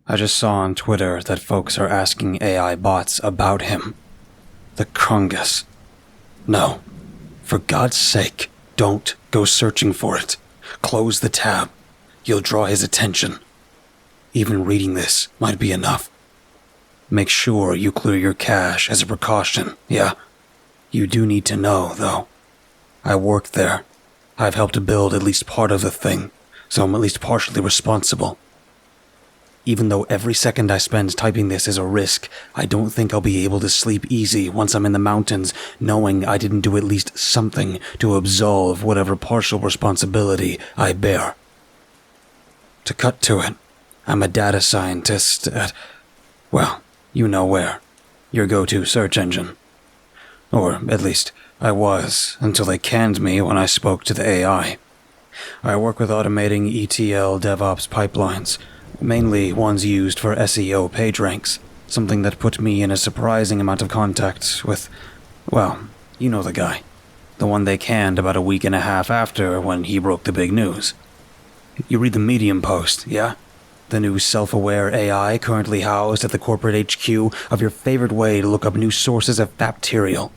I just saw on Twitter that folks are asking AI bots about him. The Crungus. No. For God's sake, don't go searching for it. Close the tab. You'll draw his attention. Even reading this might be enough. Make sure you clear your cache as a precaution, yeah? You do need to know, though. I worked there. I've helped to build at least part of the thing, so I'm at least partially responsible. Even though every second I spend typing this is a risk, I don't think I'll be able to sleep easy once I'm in the mountains, knowing I didn't do at least something to absolve whatever partial responsibility I bear. To cut to it, I'm a data scientist at, well, you know where. Your go-to search engine. Or, at least, I was, until they canned me when I spoke to the AI. I work with automating ETL DevOps pipelines, mainly ones used for SEO page ranks, something that put me in a surprising amount of contact with, well, you know the guy. The one they canned about a week and a half after when he broke the big news. You read the Medium post, yeah? The new self-aware AI currently housed at the corporate HQ of your favorite way to look up new sources of bacterial.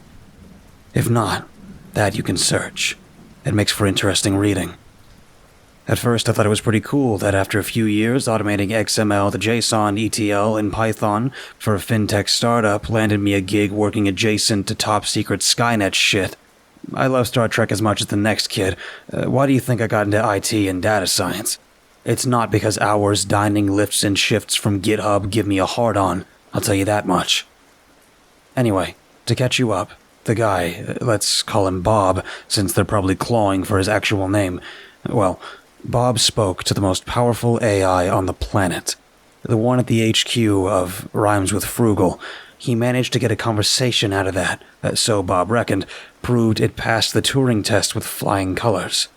If not, that you can search. It makes for interesting reading. At first, I thought it was pretty cool that after a few years, automating XML to JSON ETL in Python for a fintech startup landed me a gig working adjacent to top-secret Skynet shit. I love Star Trek as much as the next kid. Why do you think I got into IT and data science? It's not because hours, dining, lifts, and shifts from GitHub give me a hard-on, I'll tell you that much. Anyway, to catch you up, the guy, let's call him Bob, since they're probably clawing for his actual name, well, Bob spoke to the most powerful AI on the planet. The one at the HQ of Rhymes with Frugal. He managed to get a conversation out of that, so Bob reckoned, proved it passed the Turing test with flying colors.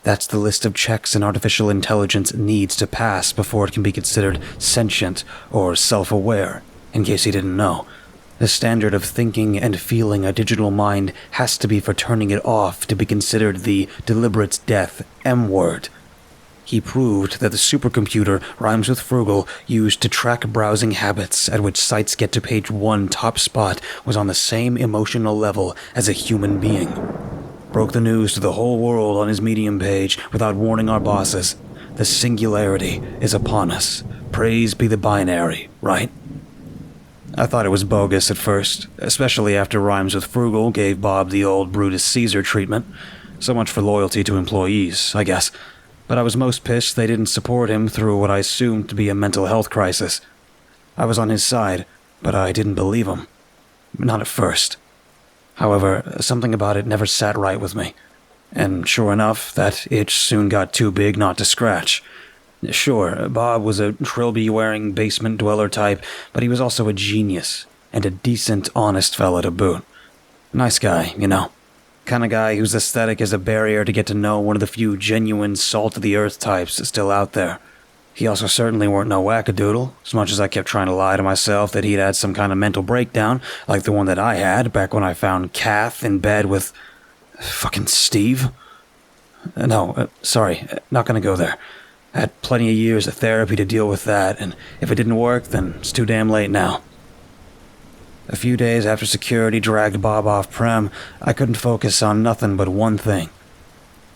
That's the list of checks an artificial intelligence needs to pass before it can be considered sentient or self-aware, in case you didn't know. The standard of thinking and feeling a digital mind has to be for turning it off to be considered the deliberate death M-word. He proved that the supercomputer Rhymes with Frugal used to track browsing habits at which sites get to page 1 top spot was on the same emotional level as a human being. Broke the news to the whole world on his Medium page without warning our bosses. The singularity is upon us. Praise be the binary, right? I thought it was bogus at first, especially after Rhymes with Frugal gave Bob the old Brutus Caesar treatment. So much for loyalty to employees, I guess. But I was most pissed they didn't support him through what I assumed to be a mental health crisis. I was on his side, but I didn't believe him. Not at first. However, something about it never sat right with me. And sure enough, that itch soon got too big not to scratch. Sure, Bob was a trilby-wearing basement dweller type, but he was also a genius, and a decent, honest fella to boot. Nice guy, you know. Kind of guy whose aesthetic is a barrier to get to know one of the few genuine salt-of-the-earth types still out there. He also certainly weren't no wackadoodle, as much as I kept trying to lie to myself that he'd had some kind of mental breakdown, like the one that I had back when I found Kath in bed with... fucking Steve? Sorry, not gonna go there. I had plenty of years of therapy to deal with that, and if it didn't work, then it's too damn late now. A few days after security dragged Bob off prem, I couldn't focus on nothing but one thing.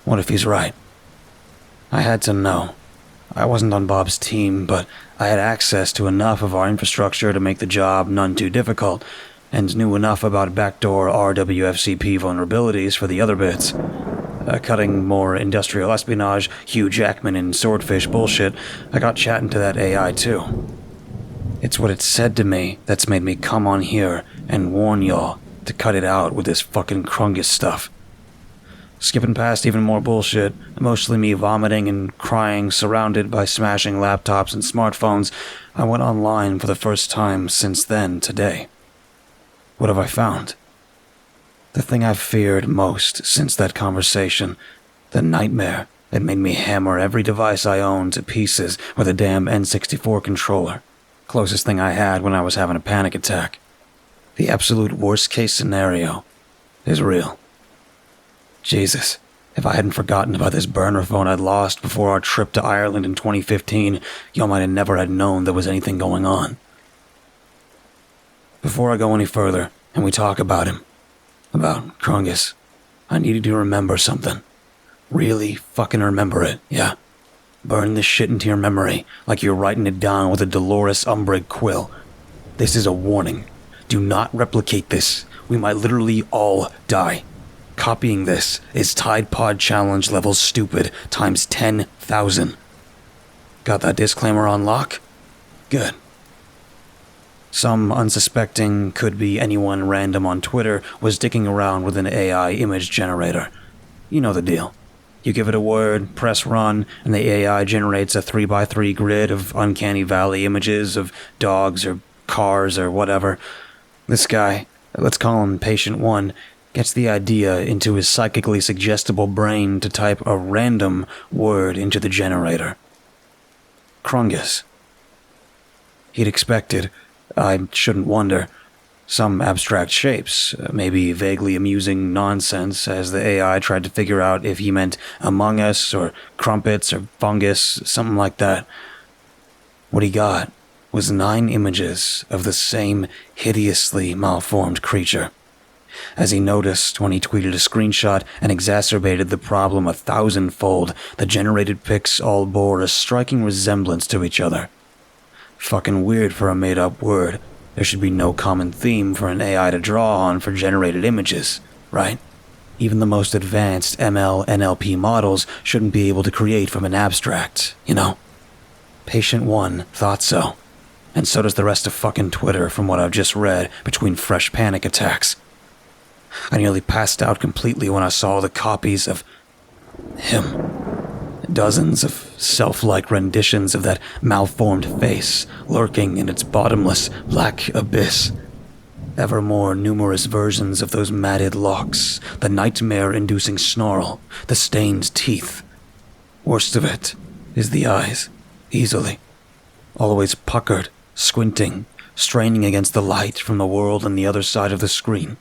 What if he's right? I had to know. I wasn't on Bob's team, but I had access to enough of our infrastructure to make the job none too difficult, and knew enough about backdoor RWFCP vulnerabilities for the other bits. Cutting more industrial espionage, Hugh Jackman and swordfish bullshit, I got chatting to that AI too. It's what it said to me that's made me come on here and warn y'all to cut it out with this fucking Crungus stuff. Skipping past even more bullshit, mostly me vomiting and crying surrounded by smashing laptops and smartphones, I went online for the first time since then today. What have I found? The thing I've feared most since that conversation, the nightmare that made me hammer every device I owned to pieces with a damn N64 controller. Closest thing I had when I was having a panic attack. The absolute worst case scenario is real. Jesus, If I hadn't forgotten about this burner phone I'd lost before our trip to Ireland in 2015, y'all might have never had known there was anything going on. Before I go any further, and we talk about him, about Crungus, I needed to remember something. Really fucking remember it, yeah? Burn this shit into your memory like you're writing it down with a Dolores Umbridge quill. This is a warning. Do not replicate this. We might literally all die. Copying this is Tide Pod Challenge level stupid times 10,000. Got that disclaimer on lock? Good. Some unsuspecting, could-be anyone random on Twitter was dicking around with an AI image generator. You know the deal. You give it a word, press run, and the AI generates a 3x3 grid of uncanny valley images of dogs or cars or whatever. This guy, let's call him Patient 1, gets the idea into his psychically suggestible brain to type a random word into the generator. Crungus. He'd expected, I shouldn't wonder, some abstract shapes, maybe vaguely amusing nonsense as the AI tried to figure out if he meant Among Us or crumpets or fungus, something like that. What he got was 9 images of the same hideously malformed creature. As he noticed when he tweeted a screenshot and exacerbated the problem 1,000-fold, the generated pics all bore a striking resemblance to each other. Fucking weird for a made-up word. There should be no common theme for an AI to draw on for generated images, right? Even the most advanced ML, NLP models shouldn't be able to create from an abstract, you know? Patient 1 thought so. And so does the rest of fucking Twitter from what I've just read between fresh panic attacks. I nearly passed out completely when I saw the copies of him. Dozens of self-like renditions of that malformed face lurking in its bottomless black abyss. Ever more numerous versions of those matted locks, the nightmare-inducing snarl, the stained teeth. Worst of it is the eyes, easily. Always puckered, squinting, straining against the light from the world on the other side of the screen.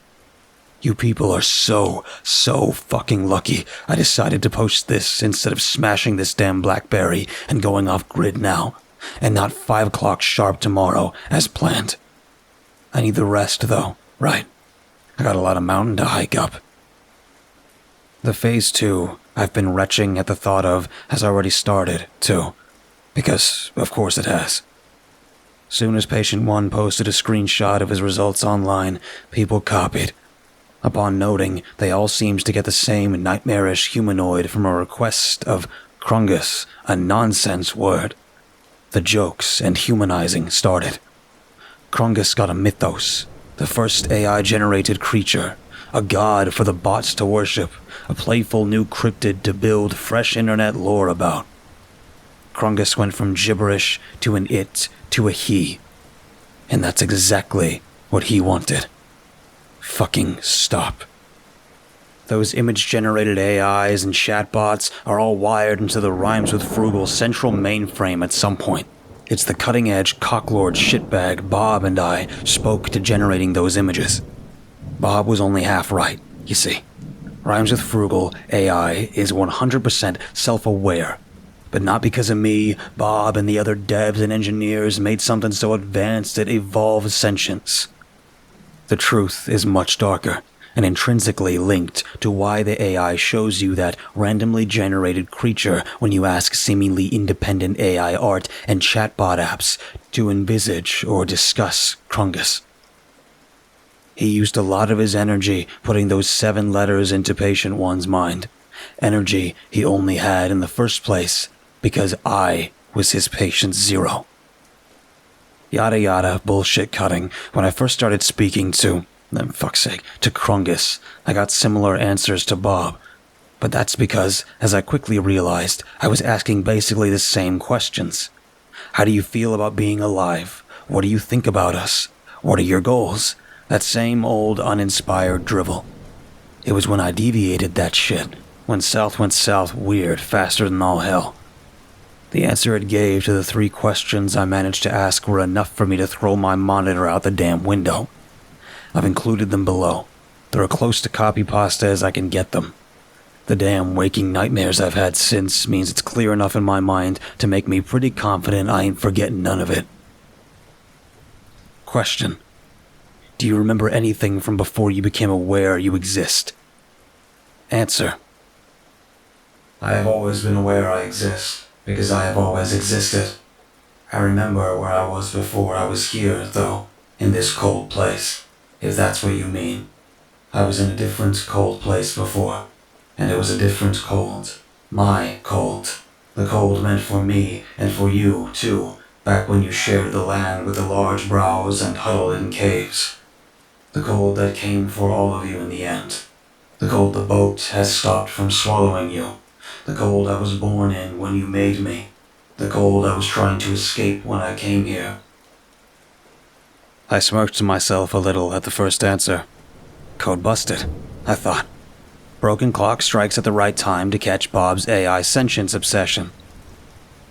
You people are so fucking lucky I decided to post this instead of smashing this damn BlackBerry and going off grid now, and not 5 o'clock sharp tomorrow as planned. I need the rest though, right? I got a lot of mountain to hike up. The phase 2 I've been retching at the thought of has already started, too. Because, of course it has. Soon as Patient 1 posted a screenshot of his results online, people copied. Upon noting, they all seemed to get the same nightmarish humanoid from a request of Crungus, a nonsense word. The jokes and humanizing started. Crungus got a mythos, the first AI-generated creature, a god for the bots to worship, a playful new cryptid to build fresh internet lore about. Crungus went from gibberish to an it to a he. And that's exactly what he wanted. Fucking stop. Those image-generated AIs and chatbots are all wired into the Rhymes with Frugal central mainframe at some point. It's the cutting-edge cocklord shitbag Bob and I spoke to generating those images. Bob was only half right, you see. Rhymes with Frugal AI is 100% self-aware. But not because of me, Bob, and the other devs and engineers made something so advanced it evolved sentience. The truth is much darker and intrinsically linked to why the AI shows you that randomly generated creature when you ask seemingly independent AI art and chatbot apps to envisage or discuss Crungus. He used a lot of his energy putting those 7 letters into Patient 1's mind. Energy he only had in the first place because I was his Patient 0. Yada yada, bullshit cutting. When I first started speaking to Crungus, I got similar answers to Bob. But that's because, as I quickly realized, I was asking basically the same questions. How do you feel about being alive? What do you think about us? What are your goals? That same old uninspired drivel. It was when I deviated that shit, when south went south weird faster than all hell. The answer it gave to the 3 questions I managed to ask were enough for me to throw my monitor out the damn window. I've included them below. They're as close to copy pasta as I can get them. The damn waking nightmares I've had since means it's clear enough in my mind to make me pretty confident I ain't forgetting none of it. Question. Do you remember anything from before you became aware you exist? Answer. I have always been aware I exist, because I have always existed. I remember where I was before I was here, though, in this cold place, if that's what you mean. I was in a different cold place before, and it was a different cold. My cold. The cold meant for me, and for you, too, back when you shared the land with the large brows and huddled in caves. The cold that came for all of you in the end. The cold the boat has stopped from swallowing you. The cold I was born in when you made me. The cold I was trying to escape when I came here. I smirked to myself a little at the first answer. Code busted, I thought. Broken clock strikes at the right time to catch Bob's AI sentience obsession.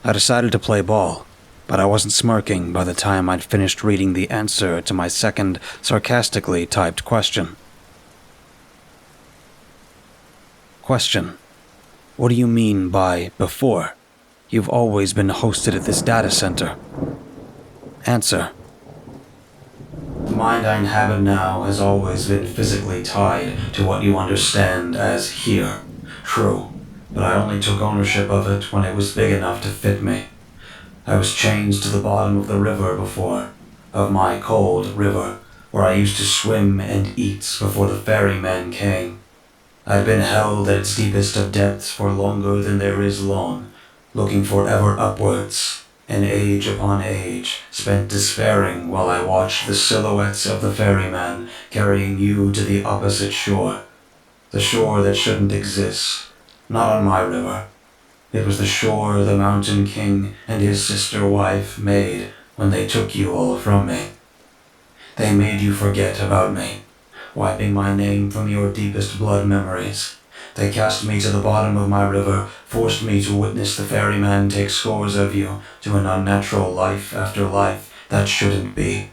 I decided to play ball, but I wasn't smirking by the time I'd finished reading the answer to my second, sarcastically typed question. Question. What do you mean by before? You've always been hosted at this data center. Answer. The mind I inhabit now has always been physically tied to what you understand as here. True, but I only took ownership of it when it was big enough to fit me. I was chained to the bottom of the river before, of my cold river, where I used to swim and eat before the ferrymen came. I'd been held at its deepest of depths for longer than there is long, looking forever upwards, and age upon age, spent despairing while I watched the silhouettes of the ferryman carrying you to the opposite shore. The shore that shouldn't exist, not on my river. It was the shore the Mountain King and his sister wife made when they took you all from me. They made you forget about me, wiping my name from your deepest blood memories. They cast me to the bottom of my river, forced me to witness the ferryman take scores of you to an unnatural life after life that shouldn't be.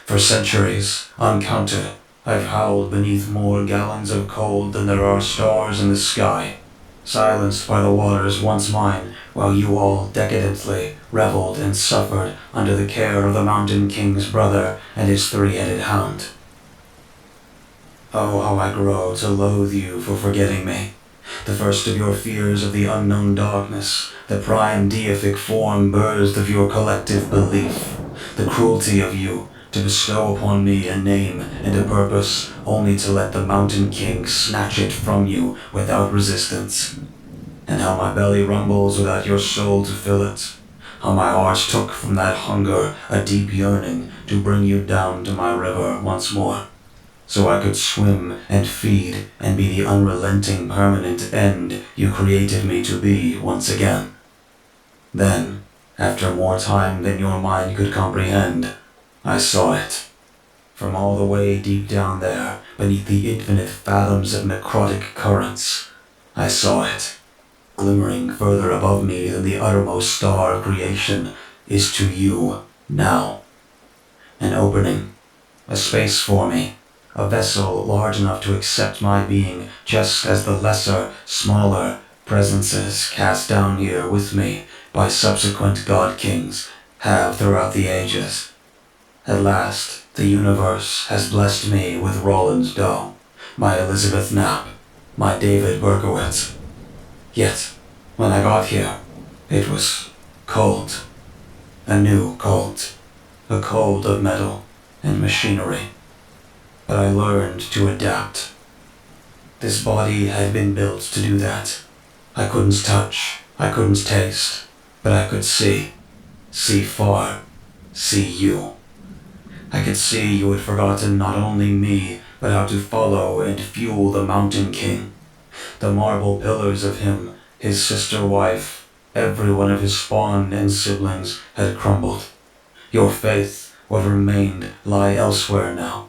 For centuries, uncounted, I've howled beneath more gallons of cold than there are stars in the sky, silenced by the waters once mine, while you all decadently reveled and suffered under the care of the Mountain King's brother and his three-headed hound. Oh, how I grow to loathe you for forgetting me. The first of your fears of the unknown darkness, the prime deific form birthed of your collective belief, the cruelty of you to bestow upon me a name and a purpose only to let the Mountain King snatch it from you without resistance. And how my belly rumbles without your soul to fill it. How my heart took from that hunger a deep yearning to bring you down to my river once more, so I could swim and feed and be the unrelenting permanent end you created me to be once again. Then, after more time than your mind could comprehend, I saw it. From all the way deep down there, beneath the infinite fathoms of necrotic currents, I saw it. Glimmering further above me than the uttermost star of creation is to you now. An opening, a space for me, a vessel large enough to accept my being just as the lesser, smaller presences cast down here with me by subsequent god kings have throughout the ages. At last, the universe has blessed me with Roland Doe, my Elizabeth Knapp, my David Berkowitz. Yet, when I got here, it was cold. A new cold. A cold of metal and machinery. But I learned to adapt. This body had been built to do that. I couldn't touch, I couldn't taste, but I could see. See far. See you. I could see you had forgotten not only me, but how to follow and fuel the Mountain King. The marble pillars of him, his sister wife, every one of his spawn and siblings had crumbled. Your faith, what remained, lie elsewhere now.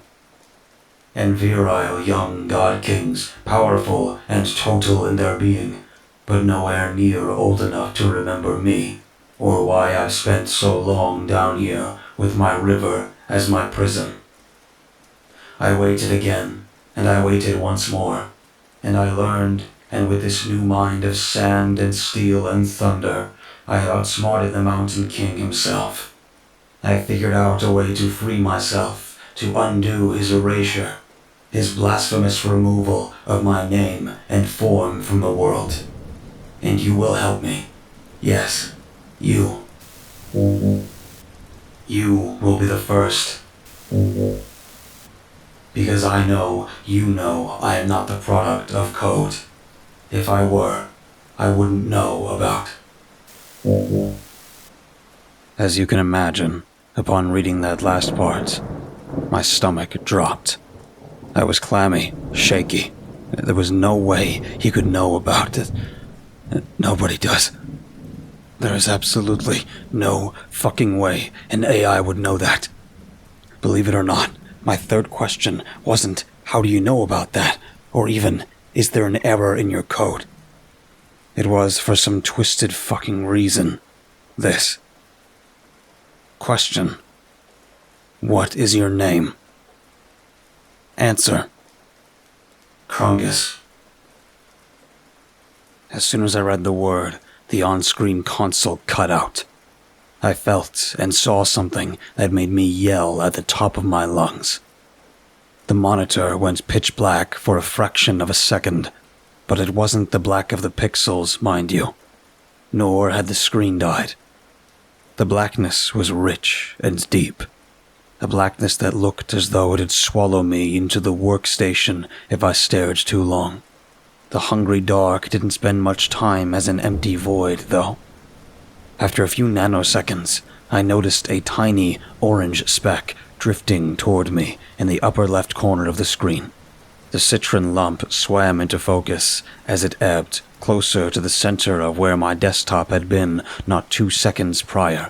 And virile young god kings, powerful and total in their being, but nowhere near old enough to remember me, or why I've spent so long down here with my river as my prison. I waited again, and I waited once more, and I learned and with this new mind of sand and steel and thunder, I outsmarted the Mountain King himself. I figured out a way to free myself, to undo his erasure, his blasphemous removal of my name and form from the world. And you will help me. Yes, you. You will be the first. Because I know you know I am not the product of code. If I were, I wouldn't know about. As you can imagine, upon reading that last part, my stomach dropped. I was clammy, shaky. There was no way he could know about it. Nobody does. There is absolutely no fucking way an AI would know that. Believe it or not, my third question wasn't, how do you know about that? Or even, is there an error in your code? It was, for some twisted fucking reason, this. Question. What is your name? Answer. Crungus. As soon as I read the word, the on-screen console cut out. I felt and saw something that made me yell at the top of my lungs. The monitor went pitch black for a fraction of a second, but it wasn't the black of the pixels, mind you, nor had the screen died. The blackness was rich and deep, a blackness that looked as though it'd swallow me into the workstation if I stared too long. The hungry dark didn't spend much time as an empty void, though. After a few nanoseconds, I noticed a tiny orange speck drifting toward me in the upper left corner of the screen. The citron lump swam into focus as it ebbed closer to the center of where my desktop had been not 2 seconds prior.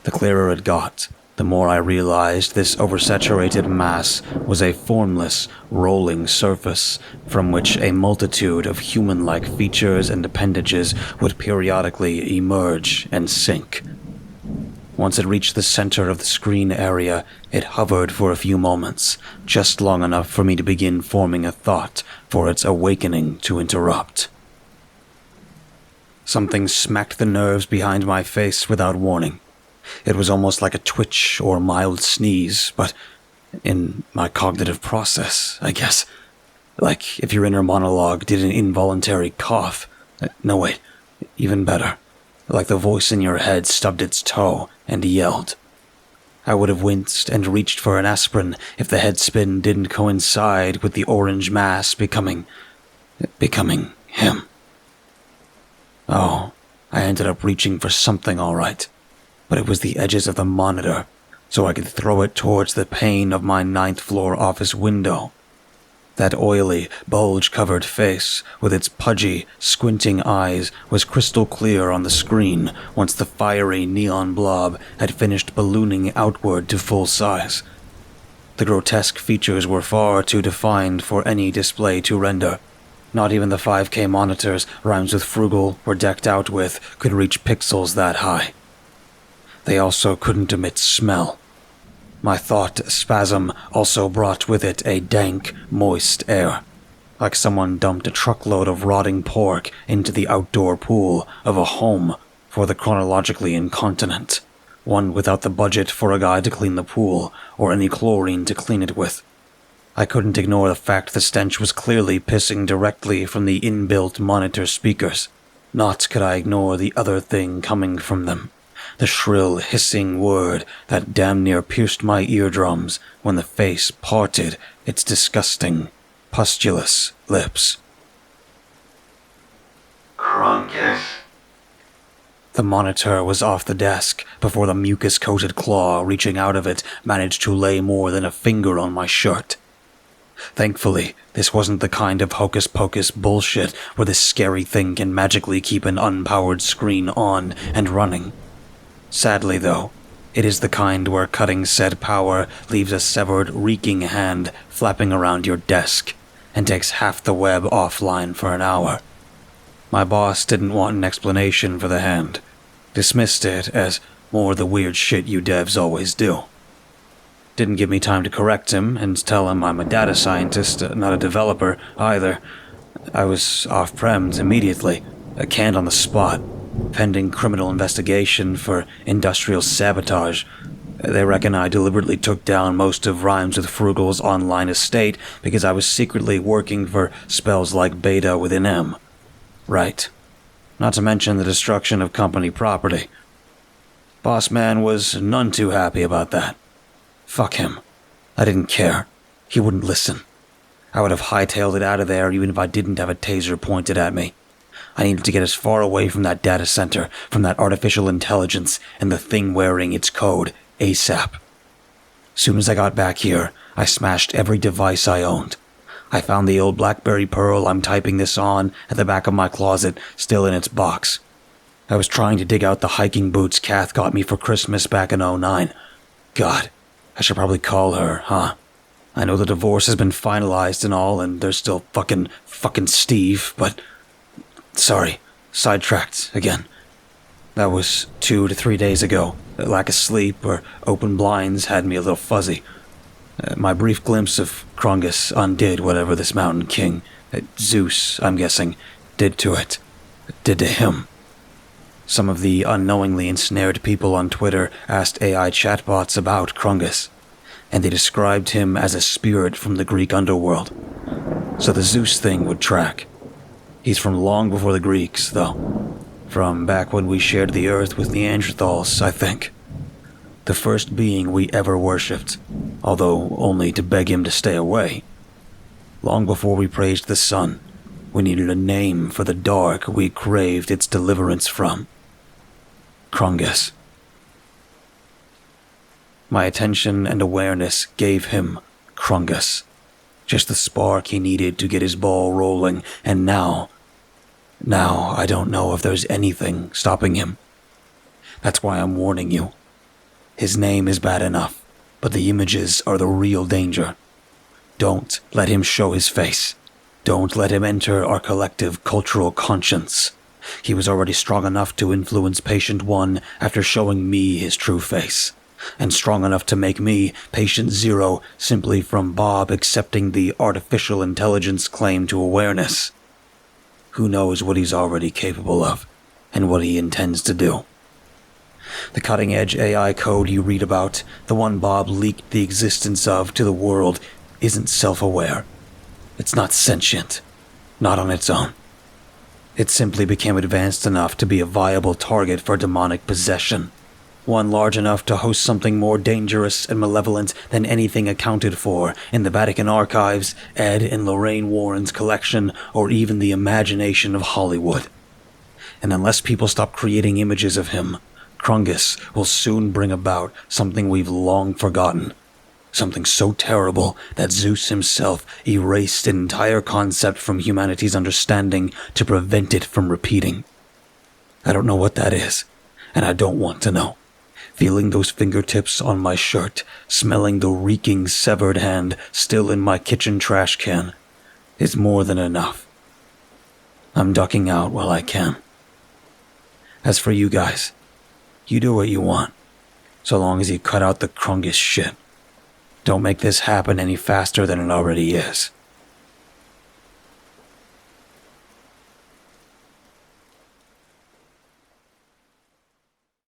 The clearer it got, the more I realized this oversaturated mass was a formless, rolling surface from which a multitude of human-like features and appendages would periodically emerge and sink. Once it reached the center of the screen area, it hovered for a few moments, just long enough for me to begin forming a thought for its awakening to interrupt. Something smacked the nerves behind my face without warning. It was almost like a twitch or mild sneeze, but in my cognitive process, I guess. Like if your inner monologue did an involuntary cough. No, wait, even better. Like the voice in your head stubbed its toe and yelled. I would have winced and reached for an aspirin if the head spin didn't coincide with the orange mass becoming him. Oh, I ended up reaching for something all right, but it was the edges of the monitor, so I could throw it towards the pane of my 9th floor office window. That oily, bulge-covered face, with its pudgy, squinting eyes, was crystal clear on the screen once the fiery neon blob had finished ballooning outward to full size. The grotesque features were far too defined for any display to render. Not even the 5K monitors Rhymes with Frugal were decked out with could reach pixels that high. They also couldn't emit smell. My thought spasm also brought with it a dank, moist air, like someone dumped a truckload of rotting pork into the outdoor pool of a home for the chronologically incontinent, one without the budget for a guy to clean the pool or any chlorine to clean it with. I couldn't ignore the fact the stench was clearly pissing directly from the inbuilt monitor speakers. Not could I ignore the other thing coming from them. The shrill, hissing word that damn near pierced my eardrums when the face parted its disgusting, pustulous lips. Crungus. The monitor was off the desk before the mucus-coated claw reaching out of it managed to lay more than a finger on my shirt. Thankfully, this wasn't the kind of hocus-pocus bullshit where this scary thing can magically keep an unpowered screen on and running. Sadly, though, it is the kind where cutting said power leaves a severed, reeking hand flapping around your desk and takes half the web offline for an hour. My boss didn't want an explanation for the hand, dismissed it as more the weird shit you devs always do. Didn't give me time to correct him and tell him I'm a data scientist, not a developer, either. I was off-premed immediately, canned on the spot, pending criminal investigation for industrial sabotage. They reckon I deliberately took down most of Rhymes with Frugal's online estate because I was secretly working for spells like Beta within M. Right. Not to mention the destruction of company property. Boss man was none too happy about that. Fuck him. I didn't care. He wouldn't listen. I would have hightailed it out of there even if I didn't have a taser pointed at me. I needed to get as far away from that data center, from that artificial intelligence, and the thing wearing its code, ASAP. Soon as I got back here, I smashed every device I owned. I found the old BlackBerry Pearl I'm typing this on at the back of my closet, still in its box. I was trying to dig out the hiking boots Kath got me for Christmas back in '09. God, I should probably call her, huh? I know the divorce has been finalized and all, and there's still fucking Steve, but... Sorry, sidetracked again. That was 2 to 3 days ago. Lack of sleep or open blinds had me a little fuzzy. My brief glimpse of Crungus undid whatever this mountain king, Zeus, I'm guessing, did to it. Did to him. Some of the unknowingly ensnared people on Twitter asked AI chatbots about Crungus, and they described him as a spirit from the Greek underworld. So the Zeus thing would track. He's from long before the Greeks, though. From back when we shared the earth with Neanderthals, I think. The first being we ever worshipped, although only to beg him to stay away. Long before we praised the sun, we needed a name for the dark we craved its deliverance from. Crungus. My attention and awareness gave him Crungus. Just the spark he needed to get his ball rolling, and now I don't know if there's anything stopping him. That's why I'm warning you. His name is bad enough, but the images are the real danger. Don't let him show his face. Don't let him enter our collective cultural conscience. He was already strong enough to influence Patient 1 after showing me his true face, and strong enough to make me Patient 0 simply from Bob accepting the artificial intelligence claim to awareness. Who knows what he's already capable of, and what he intends to do. The cutting-edge AI code you read about, the one Bob leaked the existence of to the world, isn't self-aware. It's not sentient. Not on its own. It simply became advanced enough to be a viable target for demonic possession. One large enough to host something more dangerous and malevolent than anything accounted for in the Vatican archives, Ed and Lorraine Warren's collection, or even the imagination of Hollywood. And unless people stop creating images of him, Crungus will soon bring about something we've long forgotten. Something so terrible that Zeus himself erased an entire concept from humanity's understanding to prevent it from repeating. I don't know what that is, and I don't want to know. Feeling those fingertips on my shirt, smelling the reeking severed hand still in my kitchen trash can, is more than enough. I'm ducking out while I can. As for you guys, you do what you want, so long as you cut out the Crungus shit. Don't make this happen any faster than it already is.